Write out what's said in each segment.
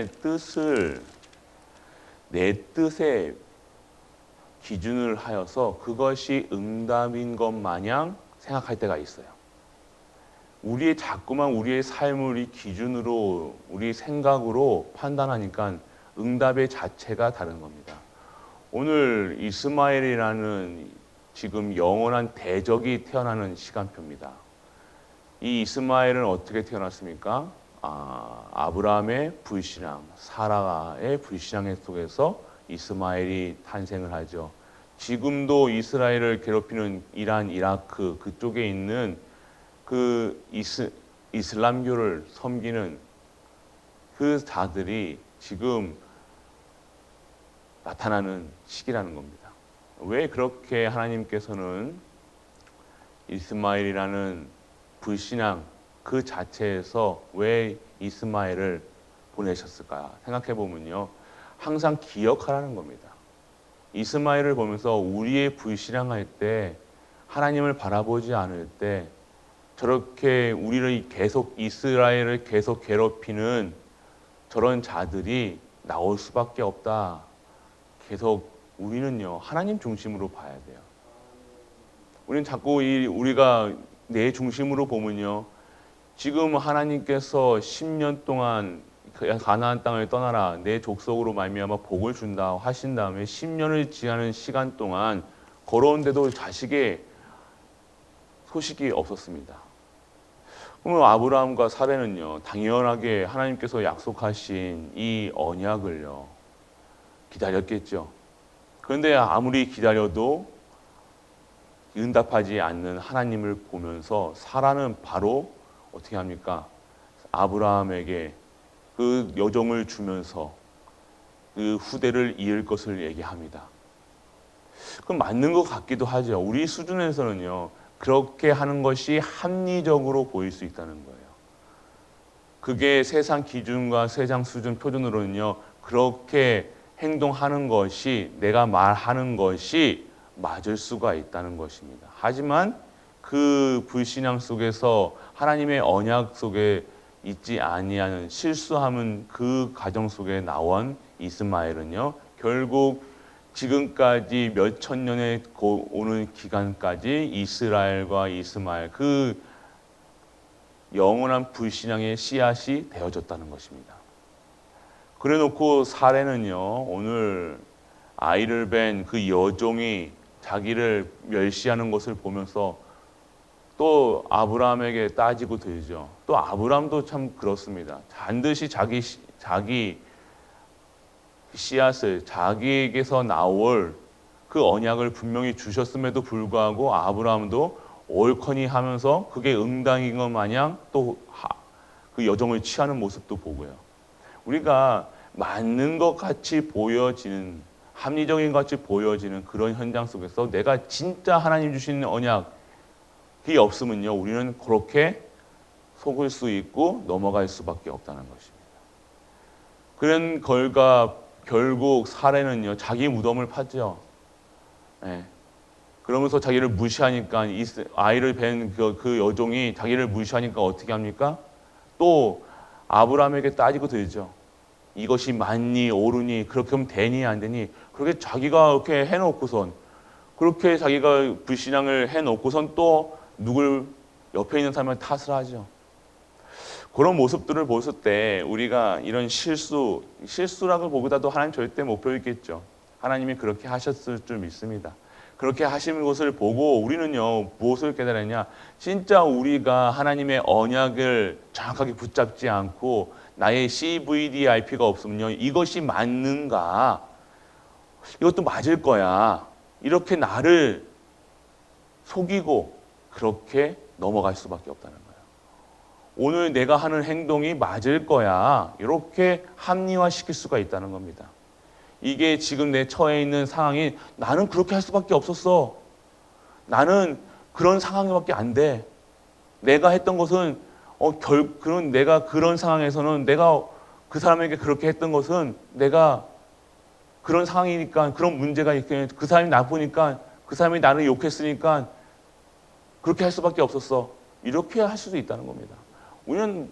하나님의 뜻을 내 뜻에 기준을 하여서 그것이 응답인 것 마냥 생각할 때가 있어요. 자꾸만 우리의 삶을 이 기준으로, 우리 생각으로 판단하니까 응답의 자체가 다른 겁니다. 오늘 이스마엘이라는 지금 영원한 대적이 태어나는 시간표입니다. 이 이스마엘은 어떻게 태어났습니까? 아브라함의 불신앙, 사라의 불신앙 속에서 이스마엘이 탄생을 하죠. 지금도 이스라엘을 괴롭히는 이란, 이라크 그쪽에 있는 그 이슬람교를 섬기는 그 자들이 지금 나타나는 시기라는 겁니다. 왜 그렇게 하나님께서는 이스마엘이라는 불신앙 그 자체에서 왜 이스마엘을 보내셨을까 생각해 보면요, 항상 기억하라는 겁니다. 이스마엘을 보면서 우리의 불신앙할 때, 하나님을 바라보지 않을 때 저렇게 우리를 계속, 이스라엘을 계속 괴롭히는 저런 자들이 나올 수밖에 없다. 계속 우리는요, 하나님 중심으로 봐야 돼요. 우리는 자꾸 우리가 내 중심으로 보면요, 지금 하나님께서 10년 동안 가나안 땅을 떠나라, 내 족속으로 말미암아 복을 준다 하신 다음에 10년을 지나는 시간 동안 걸어온데도 자식의 소식이 없었습니다. 그러면 아브라함과 사례는요, 당연하게 하나님께서 약속하신 이 언약을요 기다렸겠죠. 그런데 아무리 기다려도 응답하지 않는 하나님을 보면서 사라는 바로 어떻게 합니까? 아브라함에게 그 여종을 주면서 그 후대를 이을 것을 얘기합니다. 그럼 맞는 것 같기도 하죠. 우리 수준에서는요, 그렇게 하는 것이 합리적으로 보일 수 있다는 거예요. 그게 세상 기준과 세상 수준 표준으로는요, 그렇게 행동하는 것이, 내가 말하는 것이 맞을 수가 있다는 것입니다. 하지만 그 불신앙 속에서 하나님의 언약 속에 있지 아니하는 실수함은 그 가정 속에 나온 이스마엘은요, 결국 지금까지 몇 천 년에 오는 기간까지 이스라엘과 이스마엘 그 영원한 불신앙의 씨앗이 되어졌다는 것입니다. 그래놓고 사례는요, 오늘 아이를 뵌 그 여종이 자기를 멸시하는 것을 보면서 또 아브라함에게 따지고 들죠. 또 아브라함도 참 그렇습니다. 반드시 자기 씨앗을, 자기에게서 나올 그 언약을 분명히 주셨음에도 불구하고 아브라함도 옳거니 하면서 그게 응당인 것 마냥 또 그 여종을 취하는 모습도 보고요. 우리가 맞는 것 같이 보여지는, 합리적인 것 같이 보여지는 그런 현장 속에서 내가 진짜 하나님 주시는 언약이 없으면요, 우리는 그렇게 속을 수 있고 넘어갈 수밖에 없다는 것입니다. 그런 결과 결국 사례는요, 자기 무덤을 파죠. 네. 그러면서 자기를 무시하니까, 아이를 뵌 그 여종이 자기를 무시하니까 어떻게 합니까? 또 아브라함에게 따지고 들죠. 이것이 맞니, 옳으니, 그렇게 하면 되니, 안 되니, 그렇게 자기가 이렇게 해놓고선, 그렇게 자기가 불신앙을 해놓고선 또 누굴, 옆에 있는 사람을 탓을 하죠. 그런 모습들을 보실 때 우리가 이런 실수라고 보기보다도 하나님 절대 못 배우겠죠. 하나님이 그렇게 하셨을 줄 믿습니다. 그렇게 하시는 것을 보고 우리는요, 무엇을 깨달았냐? 진짜 우리가 하나님의 언약을 정확하게 붙잡지 않고 나의 CVDIP가 없으면요, 이것이 맞는가? 이것도 맞을 거야. 이렇게 나를 속이고 그렇게 넘어갈 수밖에 없다는 거예요. 오늘 내가 하는 행동이 맞을 거야. 이렇게 합리화시킬 수가 있다는 겁니다. 이게 지금 내 처해 있는 상황이 나는 그렇게 할 수밖에 없었어. 나는 그런 상황밖에 안 돼. 내가 했던 것은 내가 그런 상황에서는 내가 그 사람에게 그렇게 했던 것은 내가 그런 상황이니까, 그런 문제가 있게, 그 사람이 나쁘니까, 그 사람이 나를 욕했으니까 그렇게 할 수밖에 없었어. 이렇게 할 수도 있다는 겁니다. 우리는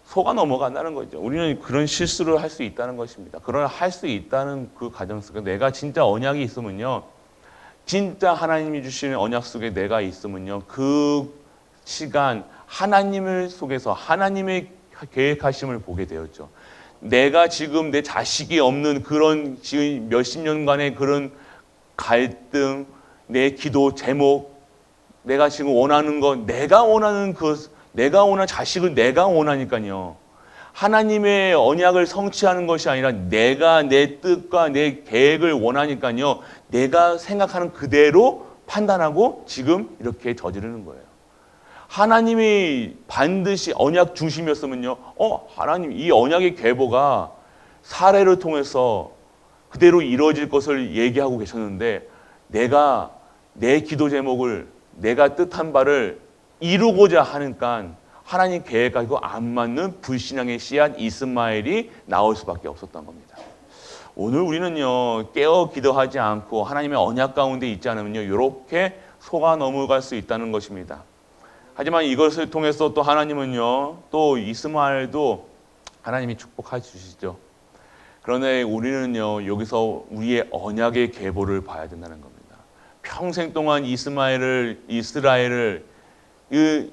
속아 넘어간다는 거죠. 우리는 그런 실수를 할 수 있다는 것입니다. 그러나 할 수 있다는 그 과정 속에 내가 진짜 언약이 있으면요. 진짜 하나님이 주시는 언약 속에 내가 있으면요. 그 시간 하나님을 속에서 하나님의 계획하심을 보게 되었죠. 내가 지금 내 자식이 없는 그런 지금 몇십 년간의 그런 갈등, 내 기도 제목, 내가 지금 원하는 거, 내가 원하는 자식을 내가 원하니까요. 하나님의 언약을 성취하는 것이 아니라 내가 내 뜻과 내 계획을 원하니까요. 내가 생각하는 그대로 판단하고 지금 이렇게 저지르는 거예요. 하나님이 반드시 언약 중심이었으면요. 하나님 이 언약의 계보가 사례를 통해서 그대로 이루어질 것을 얘기하고 계셨는데 내가 내 기도 제목을 내가 뜻한 바를 이루고자 하니까 하나님 계획하고 안 맞는 불신앙의 씨앗 이스마엘이 나올 수밖에 없었던 겁니다. 오늘 우리는요 깨어 기도하지 않고 하나님의 언약 가운데 있지 않으면요 이렇게 속아 넘어갈 수 있다는 것입니다. 하지만 이것을 통해서 또 하나님은요 또 이스마엘도 하나님이 축복해 주시죠. 그런데 우리는요 여기서 우리의 언약의 계보를 봐야 된다는 겁니다. 평생 동안 이스라엘을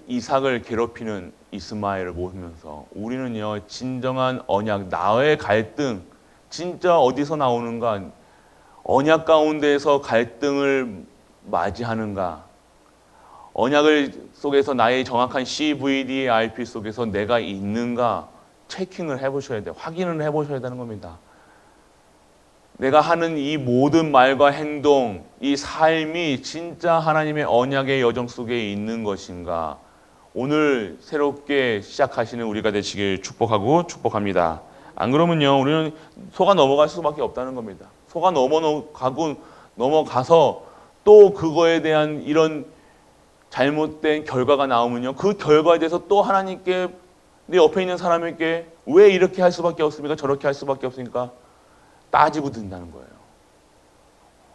이삭을 괴롭히는 이스마엘을 보면서 우리는요 진정한 언약 나의 갈등 진짜 어디서 나오는가 언약 가운데에서 갈등을 맞이하는가 언약을 속에서 나의 정확한 CVD, RP 속에서 내가 있는가 체킹을 해보셔야 돼요. 확인을 해보셔야 되는 겁니다. 내가 하는 이 모든 말과 행동, 이 삶이 진짜 하나님의 언약의 여정 속에 있는 것인가? 오늘 새롭게 시작하시는 우리가 되시길 축복하고 축복합니다. 안 그러면요, 우리는 속아 넘어갈 수밖에 없다는 겁니다. 속아 넘어가서 또 그거에 대한 이런 잘못된 결과가 나오면요, 그 결과에 대해서 또 하나님께 내 옆에 있는 사람에게 왜 이렇게 할 수밖에 없습니까? 저렇게 할 수밖에 없습니까? 따지고 든다는 거예요.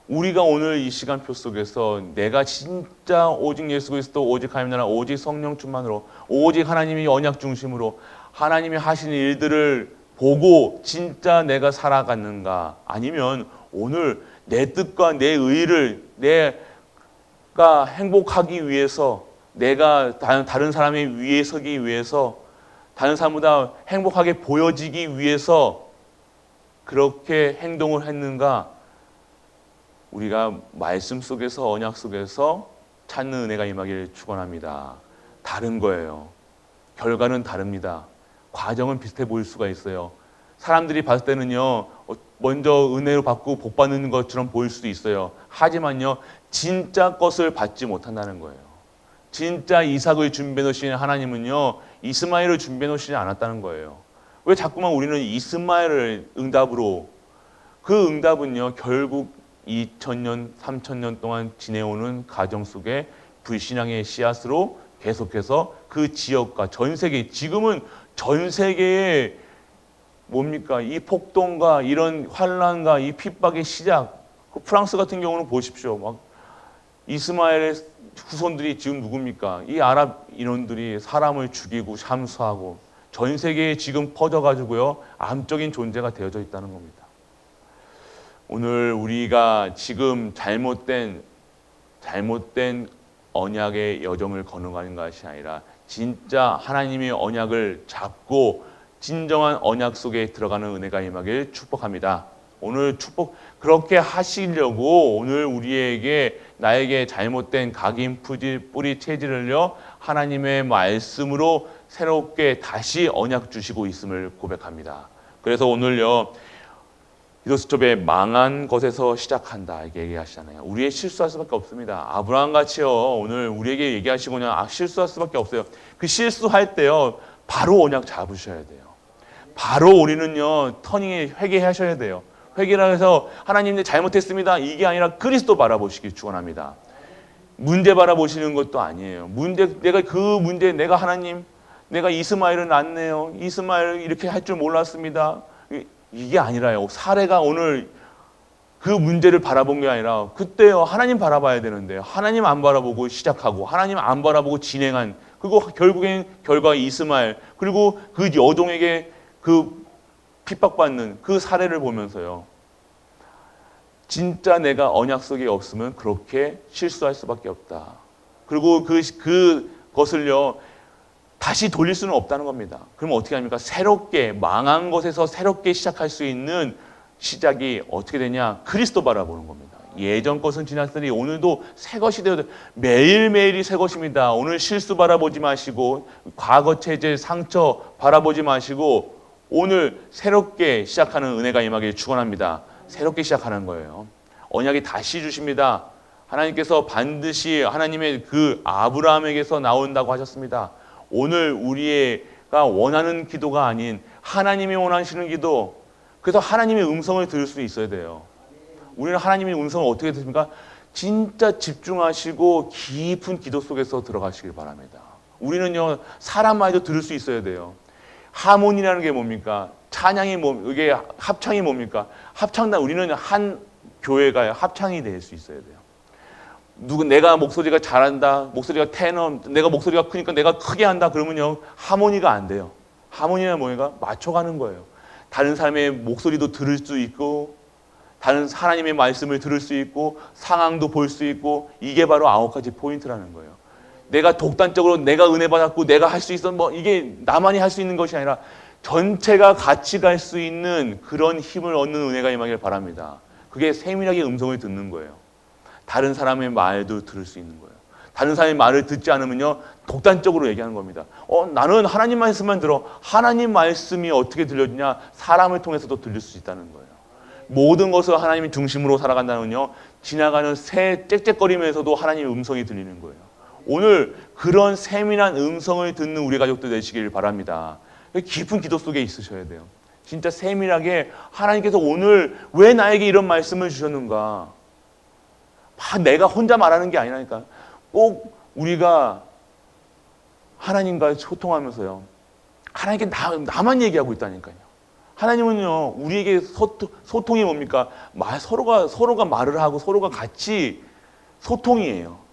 우리가 오늘 이 시간표 속에서 내가 진짜 오직 예수 그리스도, 오직 하나님 나라, 오직 성령 충만으로, 오직 하나님이 언약 중심으로 하나님이 하신 일들을 보고 진짜 내가 살아갔는가? 아니면 오늘 내 뜻과 내 의를 내가 행복하기 위해서 내가 다른 사람의 위에 서기 위해서 다른 사람보다 행복하게 보여지기 위해서 그렇게 행동을 했는가? 우리가 말씀 속에서 언약 속에서 찾는 은혜가 임하기를 축원합니다. 다른 거예요. 결과는 다릅니다. 과정은 비슷해 보일 수가 있어요. 사람들이 봤을 때는요 먼저 은혜로 받고 복 받는 것처럼 보일 수도 있어요. 하지만요 진짜 것을 받지 못한다는 거예요. 진짜 이삭을 준비해 놓으신 하나님은요 이스마엘을 준비해 놓으시지 않았다는 거예요. 왜 자꾸만 우리는 이스마엘을 응답으로 그 응답은요 결국 2000년, 3000년 동안 지내오는 가정 속에 불신앙의 씨앗으로 계속해서 그 지역과 전 세계 지금은 전 세계에 뭡니까 이 폭동과 이런 환란과 이 핍박의 시작 그 프랑스 같은 경우는 보십시오. 막 이스마엘의 후손들이 지금 누굽니까? 이 아랍 인원들이 사람을 죽이고 참수하고 전 세계에 지금 퍼져가지고요 암적인 존재가 되어져 있다는 겁니다. 오늘 우리가 지금 잘못된 언약의 여정을 거느가는 것이 아니라 진짜 하나님의 언약을 잡고 진정한 언약 속에 들어가는 은혜가 임하길 축복합니다. 오늘 축복 그렇게 하시려고 오늘 우리에게 나에게 잘못된 각인 뿌리 체질을요 하나님의 말씀으로 새롭게 다시 언약 주시고 있음을 고백합니다. 그래서 오늘요 기도수첩에 망한 것에서 시작한다 이렇게 얘기하시잖아요. 우리의 실수할 수밖에 없습니다. 아브라함 같이요 오늘 우리에게 얘기하시고는 실수할 수밖에 없어요. 그 실수할 때요 바로 언약 잡으셔야 돼요. 바로 우리는요 터닝에 회개하셔야 돼요. 회개를 해서 하나님 잘못했습니다. 이게 아니라 그리스도 바라보시길 축원합니다. 문제 바라보시는 것도 아니에요. 내가 하나님 내가 이스마엘을 낳네요. 이스마엘 이렇게 할 줄 몰랐습니다. 이게 아니라요. 사례가 오늘 그 문제를 바라본 게 아니라 그때요 하나님 바라봐야 되는데요. 하나님 안 바라보고 시작하고 하나님 안 바라보고 진행한 그리고 결국엔 결과 이스마엘, 그리고 그 여종에게 그 핍박받는 그 사례를 보면서요. 진짜 내가 언약 속에 없으면 그렇게 실수할 수밖에 없다. 그리고 그것을요, 다시 돌릴 수는 없다는 겁니다. 그러면 어떻게 합니까? 새롭게, 망한 것에서 새롭게 시작할 수 있는 시작이 어떻게 되냐? 그리스도 바라보는 겁니다. 예전 것은 지났으니 오늘도 새 것이 되어도 매일매일이 새 것입니다. 오늘 실수 바라보지 마시고 과거 체제 상처 바라보지 마시고 오늘 새롭게 시작하는 은혜가 임하길 축원합니다. 새롭게 시작하는 거예요. 언약이 다시 주십니다. 하나님께서 반드시 하나님의 그 아브라함에게서 나온다고 하셨습니다. 오늘 우리가 원하는 기도가 아닌 하나님이 원하시는 기도, 그래서 하나님의 음성을 들을 수 있어야 돼요. 우리는 하나님의 음성을 어떻게 듣습니까? 진짜 집중하시고 깊은 기도 속에서 들어가시길 바랍니다. 우리는요, 사람 말도 들을 수 있어야 돼요. 하모니라는 게 뭡니까? 찬양이 이게 합창이 뭡니까? 합창단, 우리는 한 교회가 합창이 될 수 있어야 돼요. 내가 목소리가 잘한다, 목소리가 테너, 내가 목소리가 크니까 내가 크게 한다, 그러면요, 하모니가 안 돼요. 하모니는 뭐가? 맞춰가는 거예요. 다른 사람의 목소리도 들을 수 있고, 다른 하나님의 말씀을 들을 수 있고, 상황도 볼 수 있고, 이게 바로 9가지 포인트라는 거예요. 내가 독단적으로 내가 은혜 받았고 내가 할 수 있어, 이게 나만이 할 수 있는 것이 아니라 전체가 같이 갈 수 있는 그런 힘을 얻는 은혜가 임하길 바랍니다. 그게 세밀하게 음성을 듣는 거예요. 다른 사람의 말도 들을 수 있는 거예요. 다른 사람의 말을 듣지 않으면요, 독단적으로 얘기하는 겁니다. 나는 하나님 말씀만 들어. 하나님 말씀이 어떻게 들려주냐? 사람을 통해서도 들릴 수 있다는 거예요. 모든 것을 하나님의 중심으로 살아간다면요, 지나가는 새 짹짹거림에서도 하나님의 음성이 들리는 거예요. 오늘 그런 세밀한 음성을 듣는 우리 가족들 되시길 바랍니다. 깊은 기도 속에 있으셔야 돼요. 진짜 세밀하게 하나님께서 오늘 왜 나에게 이런 말씀을 주셨는가? 내가 혼자 말하는 게 아니라니까. 꼭 우리가 하나님과 소통하면서요, 하나님께 나만 얘기하고 있다니까요. 하나님은요, 우리에게 소통이 뭡니까? 서로가 말을 하고 서로가 같이 소통이에요.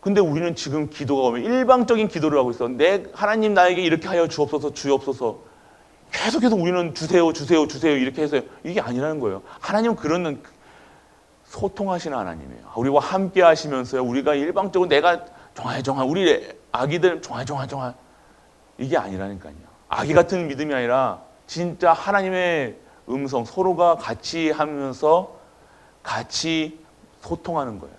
근데 우리는 지금 기도가 오면 일방적인 기도를 하고 있어. 하나님 나에게 이렇게 하여 주옵소서, 주옵소서. 계속해서 우리는 주세요, 주세요, 주세요 이렇게 해서 이게 아니라는 거예요. 하나님은 그런 소통하시는 하나님이에요. 우리와 함께 하시면서요, 우리가 일방적으로 내가 종아 우리 아기들 종아 이게 아니라니까요. 아기 같은 믿음이 아니라 진짜 하나님의 음성, 서로가 같이 하면서 같이 소통하는 거예요.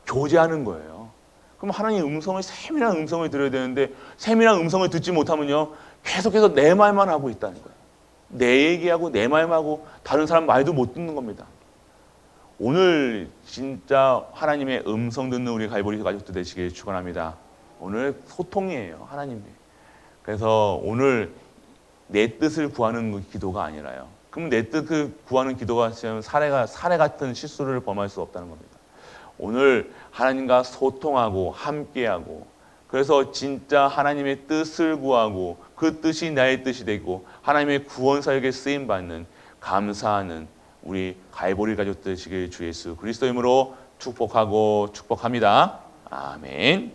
교제하는 거예요. 그럼 하나님의 음성을, 세밀한 음성을 들어야 되는데 세밀한 음성을 듣지 못하면요, 계속해서 내 말만 하고 있다는 거예요. 내 얘기하고 내 말만 하고 다른 사람 말도 못 듣는 겁니다. 오늘 진짜 하나님의 음성 듣는 우리 갈보리 가족들 되시길 축원합니다. 오늘 소통이에요, 하나님이. 그래서 오늘 내 뜻을 구하는 그 기도가 아니라요. 그럼 내 뜻을 구하는 기도가 지금 사례 같은 실수를 범할 수 없다는 겁니다. 오늘 하나님과 소통하고 함께하고, 그래서 진짜 하나님의 뜻을 구하고 그 뜻이 나의 뜻이 되고 하나님의 구원 사역에 쓰임 받는 감사하는 우리 갈보리 가족 되시길 주 예수 그리스도 이름으로 축복합니다. 아멘.